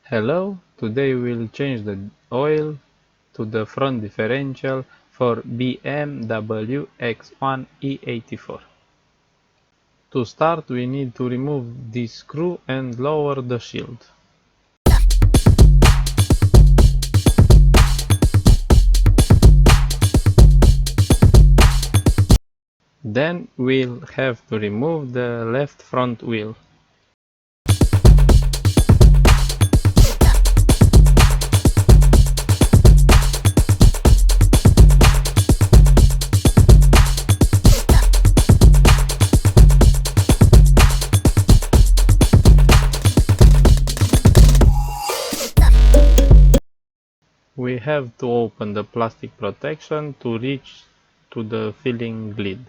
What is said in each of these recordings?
Hello, today we'll change the oil to the front differential for BMW X1 E84. To start, we need to remove this screw and lower the shield. Then we'll have to remove the left front wheel. We have to open the plastic protection to reach to the filling lid.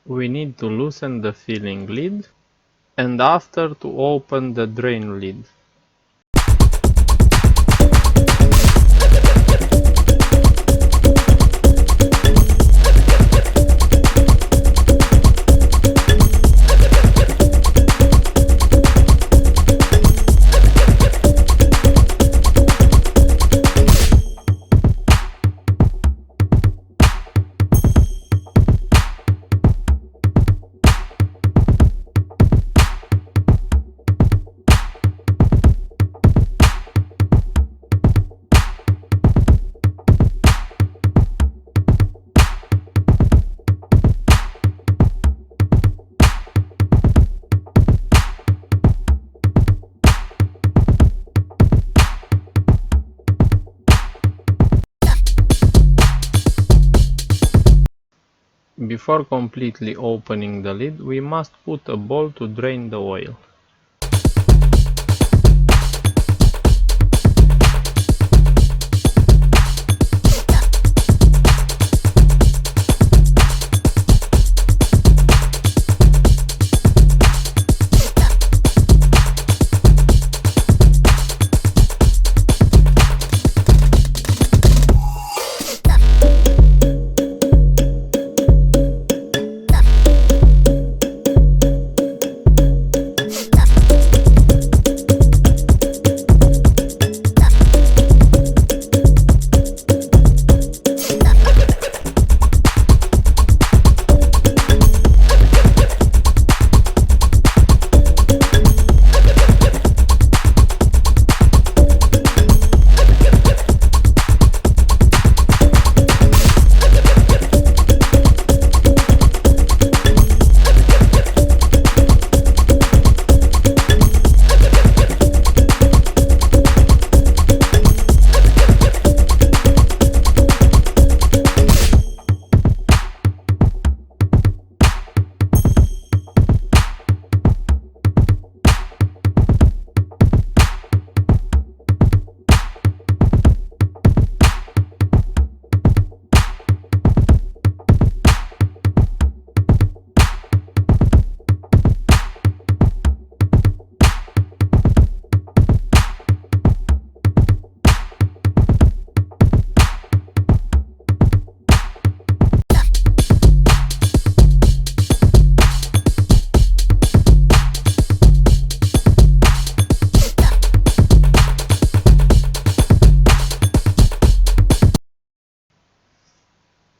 We need to loosen the filling lid and after to open the drain lid. Before completely opening the lid, we must put a bowl to drain the oil.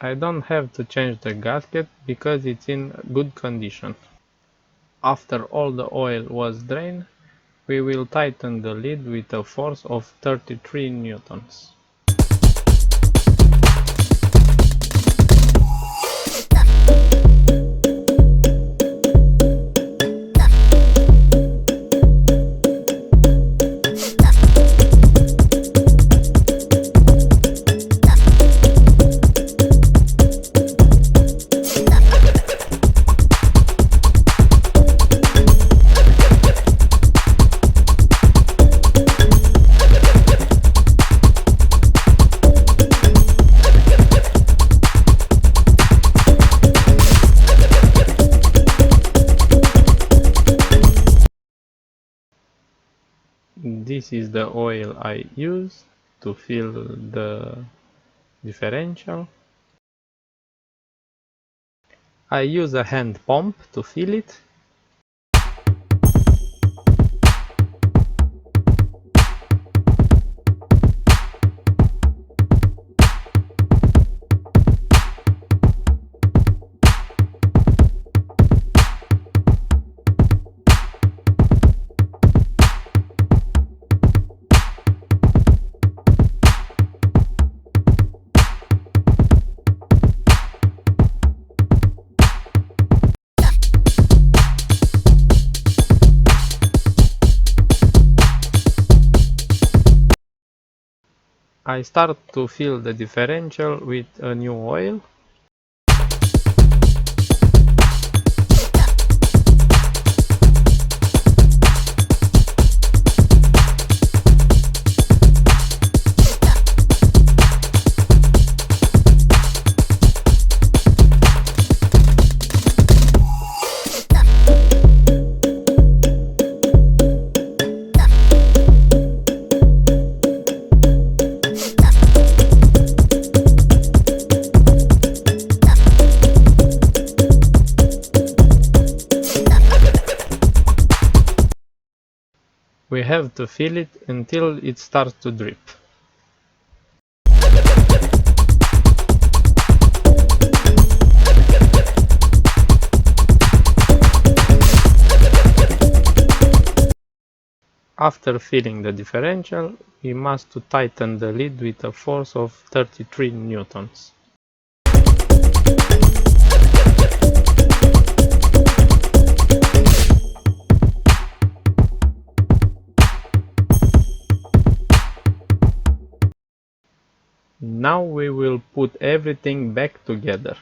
I don't have to change the gasket because it's in good condition. After all the oil was drained, we will tighten the lid with a force of 33 newtons. This is the oil I use to fill the differential. I use a hand pump to fill it. I start to fill the differential with a new oil. We have to fill it until it starts to drip. After filling the differential, we must tighten the lid with a force of 33 newtons. Now we will put everything back together.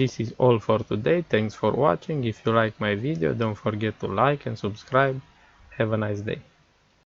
This is all for today. Thanks for watching. If you like my video, don't forget to like and subscribe. Have a nice day.